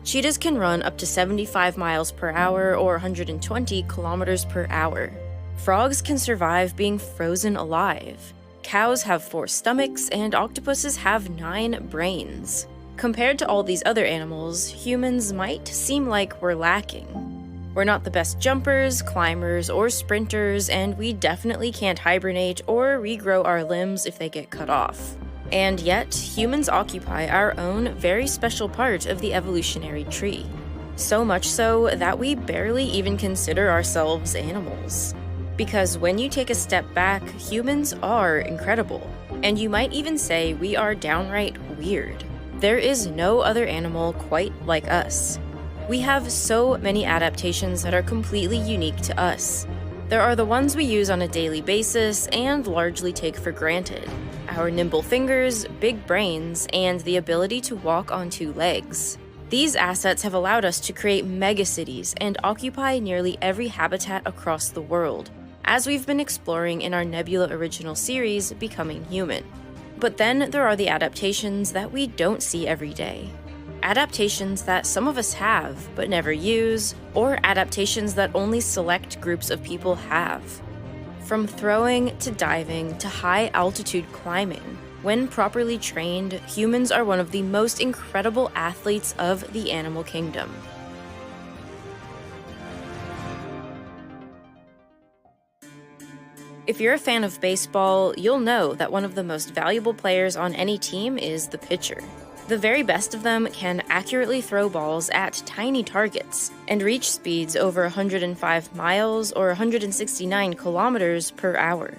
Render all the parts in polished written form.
Cheetahs can run up to 75 miles per hour or 120 kilometers per hour. Frogs can survive being frozen alive. Cows have 4 stomachs, and octopuses have 9 brains. Compared to all these other animals, humans might seem like we're lacking. We're not the best jumpers, climbers, or sprinters, and we definitely can't hibernate or regrow our limbs if they get cut off. And yet, humans occupy our own very special part of the evolutionary tree. So much so that we barely even consider ourselves animals. Because when you take a step back, humans are incredible. And you might even say we are downright weird. There is no other animal quite like us. We have so many adaptations that are completely unique to us. There are the ones we use on a daily basis and largely take for granted. Our nimble fingers, big brains, and the ability to walk on 2 legs. These assets have allowed us to create megacities and occupy nearly every habitat across the world, as we've been exploring in our Nebula Original series, Becoming Human. But then there are the adaptations that we don't see every day. Adaptations that some of us have, but never use, or adaptations that only select groups of people have. From throwing to diving to high-altitude climbing, when properly trained, humans are one of the most incredible athletes of the animal kingdom. If you're a fan of baseball, you'll know that one of the most valuable players on any team is the pitcher. The very best of them can accurately throw balls at tiny targets and reach speeds over 105 miles or 169 kilometers per hour.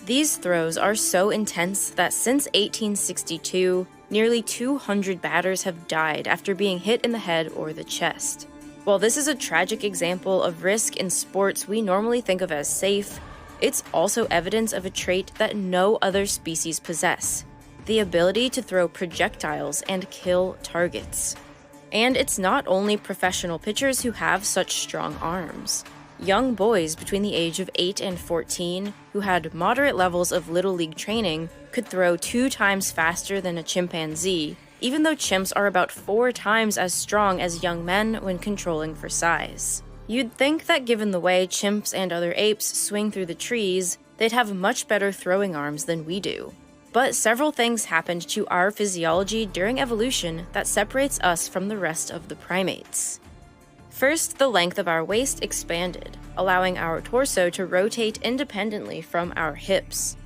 These throws are so intense that since 1862, nearly 200 batters have died after being hit in the head or the chest. While this is a tragic example of risk in sports we normally think of as safe, it's also evidence of a trait that no other species possess: the ability to throw projectiles and kill targets. And it's not only professional pitchers who have such strong arms. Young boys between the age of 8 and 14, who had moderate levels of Little League training, could throw 2 times faster than a chimpanzee, even though chimps are about 4 times as strong as young men when controlling for size. You'd think that given the way chimps and other apes swing through the trees, they'd have much better throwing arms than we do. But several things happened to our physiology during evolution that separates us from the rest of the primates. First, the length of our waist expanded, allowing our torso to rotate independently from our hips.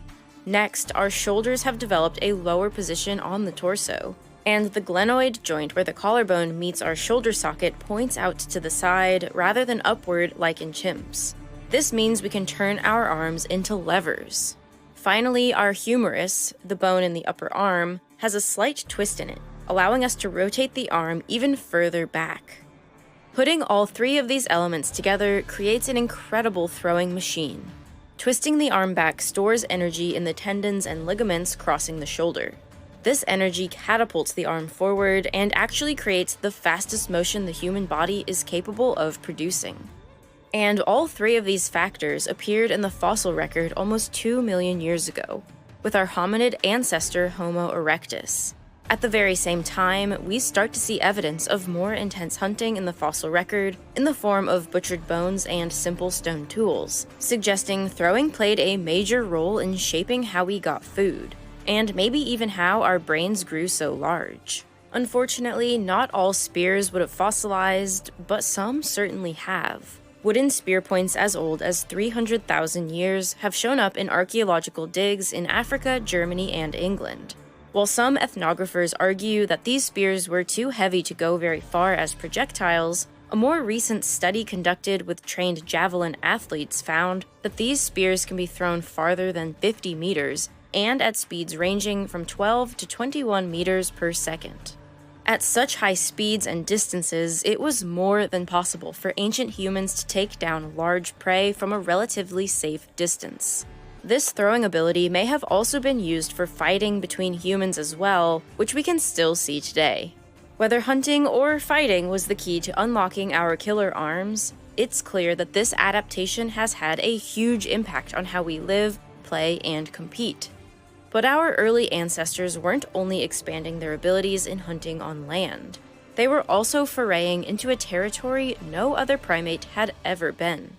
Next, our shoulders have developed a lower position on the torso, and the glenoid joint where the collarbone meets our shoulder socket points out to the side rather than upward like in chimps. This means we can turn our arms into levers. Finally, our humerus, the bone in the upper arm, has a slight twist in it, allowing us to rotate the arm even further back. Putting all 3 of these elements together creates an incredible throwing machine. Twisting the arm back stores energy in the tendons and ligaments crossing the shoulder. This energy catapults the arm forward and actually creates the fastest motion the human body is capable of producing. And all 3 of these factors appeared in the fossil record almost 2 million years ago, with our hominid ancestor Homo erectus. At the very same time, we start to see evidence of more intense hunting in the fossil record in the form of butchered bones and simple stone tools, suggesting throwing played a major role in shaping how we got food, and maybe even how our brains grew so large. Unfortunately, not all spears would have fossilized, but some certainly have. Wooden spear points as old as 300,000 years have shown up in archaeological digs in Africa, Germany, and England. While some ethnographers argue that these spears were too heavy to go very far as projectiles, a more recent study conducted with trained javelin athletes found that these spears can be thrown farther than 50 meters and at speeds ranging from 12 to 21 meters per second. At such high speeds and distances, it was more than possible for ancient humans to take down large prey from a relatively safe distance. This throwing ability may have also been used for fighting between humans as well, which we can still see today. Whether hunting or fighting was the key to unlocking our killer arms, it's clear that this adaptation has had a huge impact on how we live, play, and compete. But our early ancestors weren't only expanding their abilities in hunting on land. They were also foraying into a territory no other primate had ever been.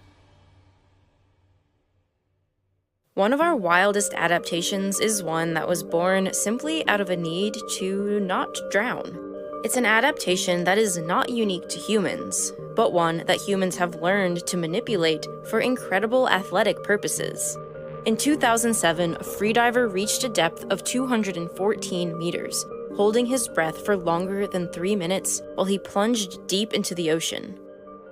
One of our wildest adaptations is one that was born simply out of a need to not drown. It's an adaptation that is not unique to humans, but one that humans have learned to manipulate for incredible athletic purposes. In 2007, a freediver reached a depth of 214 meters, holding his breath for longer than 3 minutes while he plunged deep into the ocean.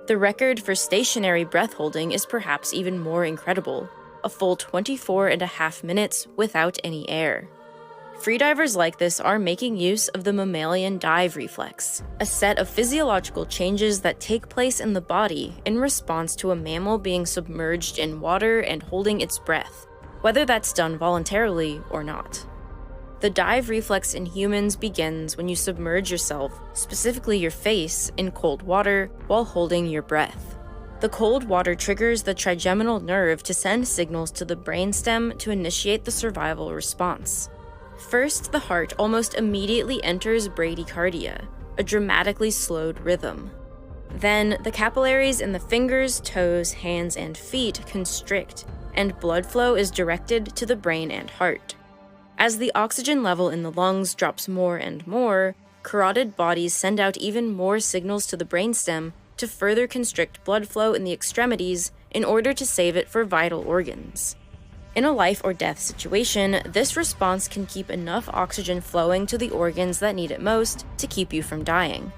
The record for stationary breath holding is perhaps even more incredible, a full 24.5 minutes without any air. Freedivers like this are making use of the mammalian dive reflex, a set of physiological changes that take place in the body in response to a mammal being submerged in water and holding its breath, whether that's done voluntarily or not. The dive reflex in humans begins when you submerge yourself, specifically your face, in cold water while holding your breath. The cold water triggers the trigeminal nerve to send signals to the brainstem to initiate the survival response. First, the heart almost immediately enters bradycardia, a dramatically slowed rhythm. Then, the capillaries in the fingers, toes, hands, and feet constrict, and blood flow is directed to the brain and heart. As the oxygen level in the lungs drops more and more, carotid bodies send out even more signals to the brainstem to further constrict blood flow in the extremities in order to save it for vital organs. In a life or death situation, this response can keep enough oxygen flowing to the organs that need it most to keep you from dying.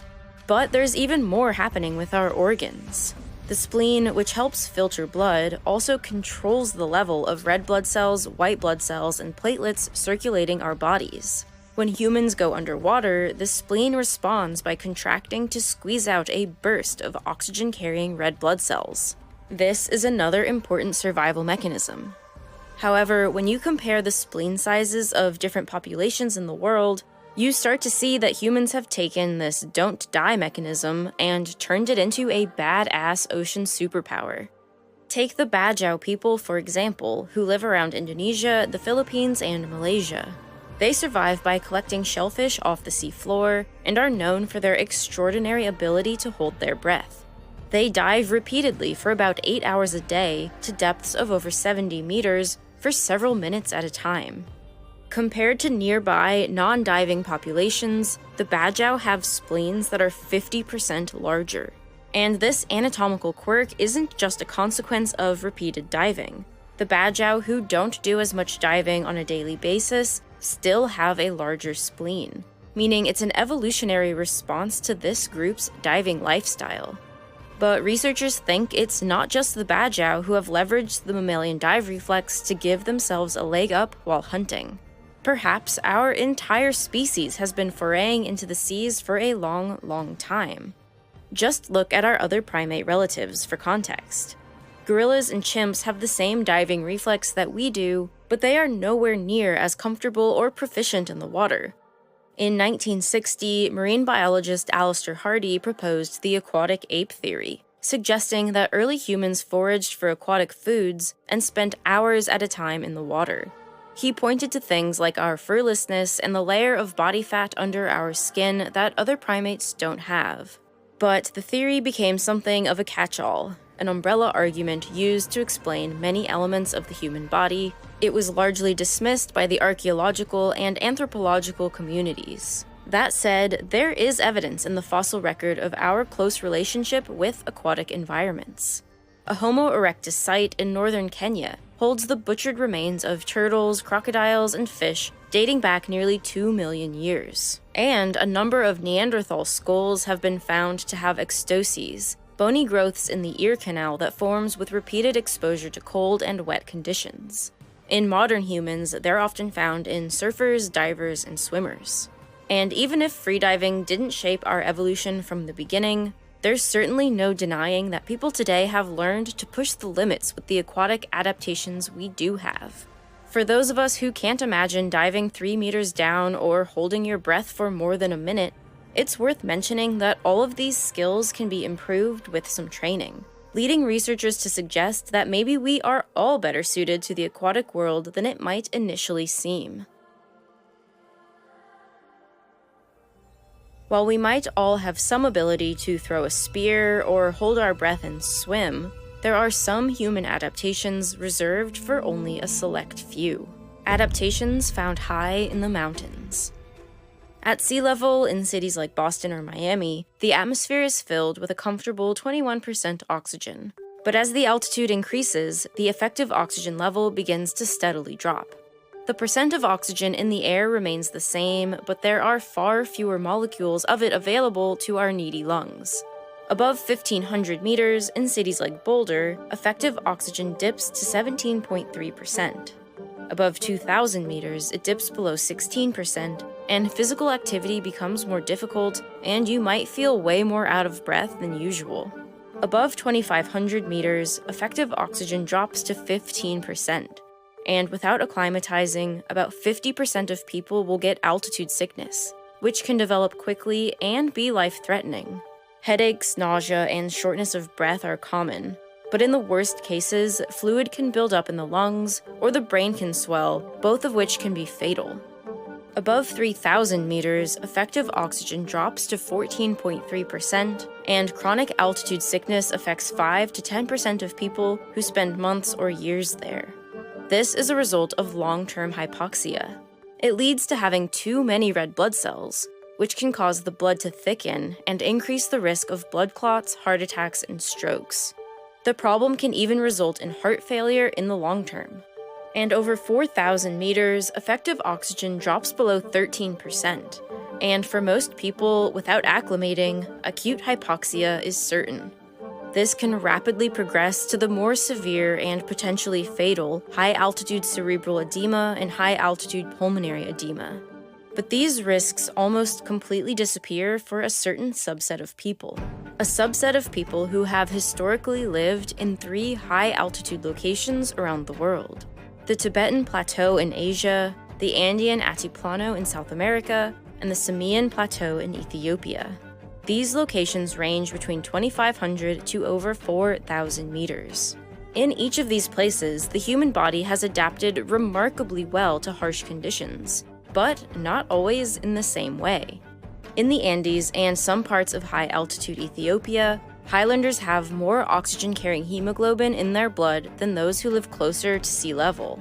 But there's even more happening with our organs. The spleen, which helps filter blood, also controls the level of red blood cells, white blood cells, and platelets circulating our bodies. When humans go underwater, the spleen responds by contracting to squeeze out a burst of oxygen-carrying red blood cells. This is another important survival mechanism. However, when you compare the spleen sizes of different populations in the world, you start to see that humans have taken this don't die mechanism and turned it into a badass ocean superpower. Take the Bajau people, for example, who live around Indonesia, the Philippines, and Malaysia. They survive by collecting shellfish off the seafloor and are known for their extraordinary ability to hold their breath. They dive repeatedly for about 8 hours a day to depths of over 70 meters for several minutes at a time. Compared to nearby, non-diving populations, the Bajau have spleens that are 50% larger. And this anatomical quirk isn't just a consequence of repeated diving. The Bajau who don't do as much diving on a daily basis still have a larger spleen, meaning it's an evolutionary response to this group's diving lifestyle. But researchers think it's not just the Bajau who have leveraged the mammalian dive reflex to give themselves a leg up while hunting. Perhaps our entire species has been foraying into the seas for a long, long time. Just look at our other primate relatives for context. Gorillas and chimps have the same diving reflex that we do, but they are nowhere near as comfortable or proficient in the water. In 1960, marine biologist Alistair Hardy proposed the aquatic ape theory, suggesting that early humans foraged for aquatic foods and spent hours at a time in the water. He pointed to things like our furlessness and the layer of body fat under our skin that other primates don't have. But the theory became something of a catch-all, an umbrella argument used to explain many elements of the human body. It was largely dismissed by the archaeological and anthropological communities. That said, there is evidence in the fossil record of our close relationship with aquatic environments. A Homo erectus site in northern Kenya holds the butchered remains of turtles, crocodiles, and fish dating back nearly 2 million years. And a number of Neanderthal skulls have been found to have extoses, bony growths in the ear canal that forms with repeated exposure to cold and wet conditions. In modern humans, they're often found in surfers, divers, and swimmers. And even if freediving didn't shape our evolution from the beginning, there's certainly no denying that people today have learned to push the limits with the aquatic adaptations we do have. For those of us who can't imagine diving 3 meters down or holding your breath for more than a minute, it's worth mentioning that all of these skills can be improved with some training, leading researchers to suggest that maybe we are all better suited to the aquatic world than it might initially seem. While we might all have some ability to throw a spear or hold our breath and swim, there are some human adaptations reserved for only a select few. Adaptations found high in the mountains. At sea level, in cities like Boston or Miami, the atmosphere is filled with a comfortable 21% oxygen. But as the altitude increases, the effective oxygen level begins to steadily drop. The percent of oxygen in the air remains the same, but there are far fewer molecules of it available to our needy lungs. Above 1,500 meters, in cities like Boulder, effective oxygen dips to 17.3%. Above 2,000 meters, it dips below 16%, and physical activity becomes more difficult, and you might feel way more out of breath than usual. Above 2,500 meters, effective oxygen drops to 15%, and without acclimatizing, about 50% of people will get altitude sickness, which can develop quickly and be life-threatening. Headaches, nausea, and shortness of breath are common, but in the worst cases, fluid can build up in the lungs, or the brain can swell, both of which can be fatal. Above 3,000 meters, effective oxygen drops to 14.3%, and chronic altitude sickness affects 5 to 10% of people who spend months or years there. This is a result of long-term hypoxia. It leads to having too many red blood cells, which can cause the blood to thicken and increase the risk of blood clots, heart attacks, and strokes. The problem can even result in heart failure in the long term. And over 4,000 meters, effective oxygen drops below 13%. And for most people, without acclimating, acute hypoxia is certain. This can rapidly progress to the more severe and potentially fatal high-altitude cerebral edema and high-altitude pulmonary edema. But these risks almost completely disappear for a certain subset of people. A subset of people who have historically lived in 3 high-altitude locations around the world: the Tibetan Plateau in Asia, the Andean Altiplano in South America, and the Samian Plateau in Ethiopia. These locations range between 2,500 to over 4,000 meters. In each of these places, the human body has adapted remarkably well to harsh conditions, but not always in the same way. In the Andes and some parts of high-altitude Ethiopia, Highlanders have more oxygen-carrying hemoglobin in their blood than those who live closer to sea level.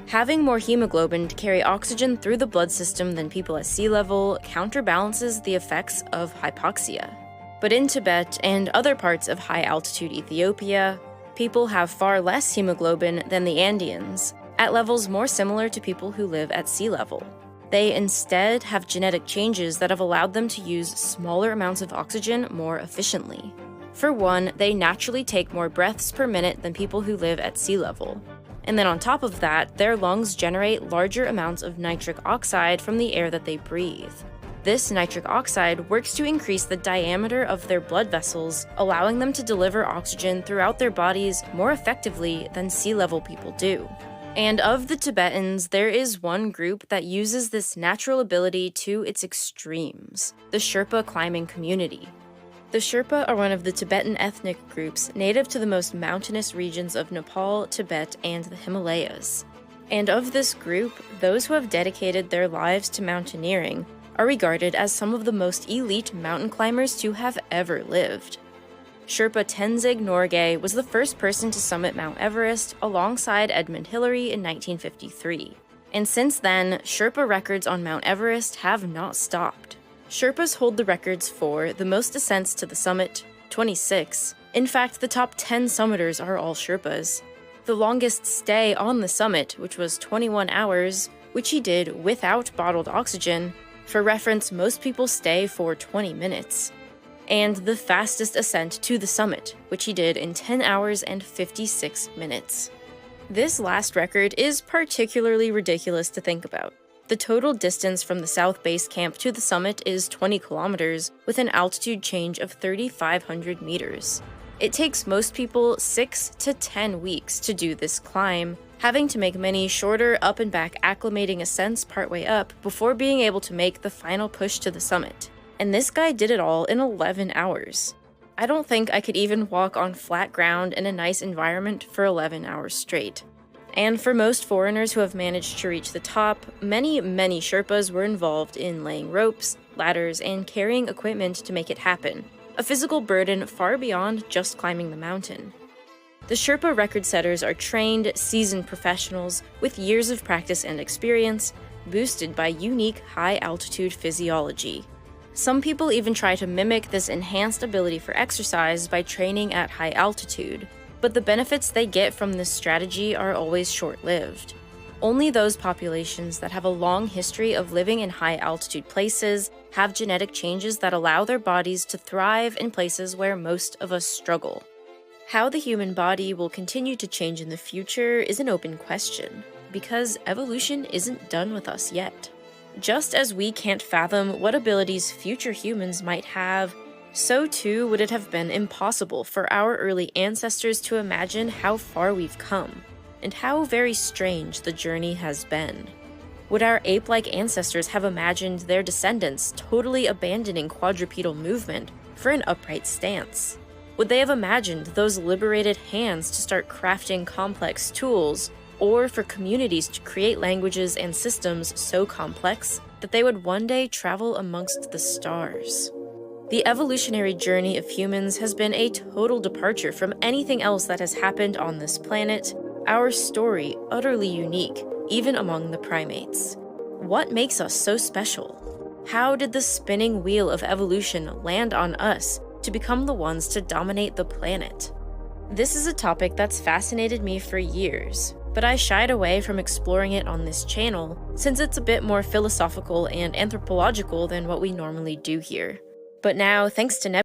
Having more hemoglobin to carry oxygen through the blood system than people at sea level counterbalances the effects of hypoxia. But in Tibet and other parts of high-altitude Ethiopia, people have far less hemoglobin than the Andeans, at levels more similar to people who live at sea level. They instead have genetic changes that have allowed them to use smaller amounts of oxygen more efficiently. For one, they naturally take more breaths per minute than people who live at sea level. And then on top of that, their lungs generate larger amounts of nitric oxide from the air that they breathe. This nitric oxide works to increase the diameter of their blood vessels, allowing them to deliver oxygen throughout their bodies more effectively than sea level people do. And of the Tibetans, there is one group that uses this natural ability to its extremes: the Sherpa climbing community. The Sherpa are one of the Tibetan ethnic groups native to the most mountainous regions of Nepal, Tibet, and the Himalayas. And of this group, those who have dedicated their lives to mountaineering are regarded as some of the most elite mountain climbers to have ever lived. Sherpa Tenzing Norgay was the first person to summit Mount Everest alongside Edmund Hillary in 1953. And since then, Sherpa records on Mount Everest have not stopped. Sherpas hold the records for the most ascents to the summit, 26. In fact, the top 10 summiters are all Sherpas. The longest stay on the summit, which was 21 hours, which he did without bottled oxygen. For reference, most people stay for 20 minutes. And the fastest ascent to the summit, which he did in 10 hours and 56 minutes. This last record is particularly ridiculous to think about. The total distance from the South Base Camp to the summit is 20 kilometers, with an altitude change of 3,500 meters. It takes most people 6 to 10 weeks to do this climb, having to make many shorter up and back acclimating ascents partway up before being able to make the final push to the summit. And this guy did it all in 11 hours. I don't think I could even walk on flat ground in a nice environment for 11 hours straight. And for most foreigners who have managed to reach the top, many Sherpas were involved in laying ropes, ladders, and carrying equipment to make it happen, a physical burden far beyond just climbing the mountain. The Sherpa record setters are trained, seasoned professionals with years of practice and experience, boosted by unique high-altitude physiology. Some people even try to mimic this enhanced ability for exercise by training at high altitude, but the benefits they get from this strategy are always short-lived. Only those populations that have a long history of living in high-altitude places have genetic changes that allow their bodies to thrive in places where most of us struggle. How the human body will continue to change in the future is an open question, because evolution isn't done with us yet. Just as we can't fathom what abilities future humans might have, so too would it have been impossible for our early ancestors to imagine how far we've come, and how very strange the journey has been. Would our ape-like ancestors have imagined their descendants totally abandoning quadrupedal movement for an upright stance? Would they have imagined those liberated hands to start crafting complex tools, or for communities to create languages and systems so complex that they would one day travel amongst the stars? The evolutionary journey of humans has been a total departure from anything else that has happened on this planet, our story utterly unique, even among the primates. What makes us so special? How did the spinning wheel of evolution land on us to become the ones to dominate the planet? This is a topic that's fascinated me for years, but I shied away from exploring it on this channel since it's a bit more philosophical and anthropological than what we normally do here. But now, thanks to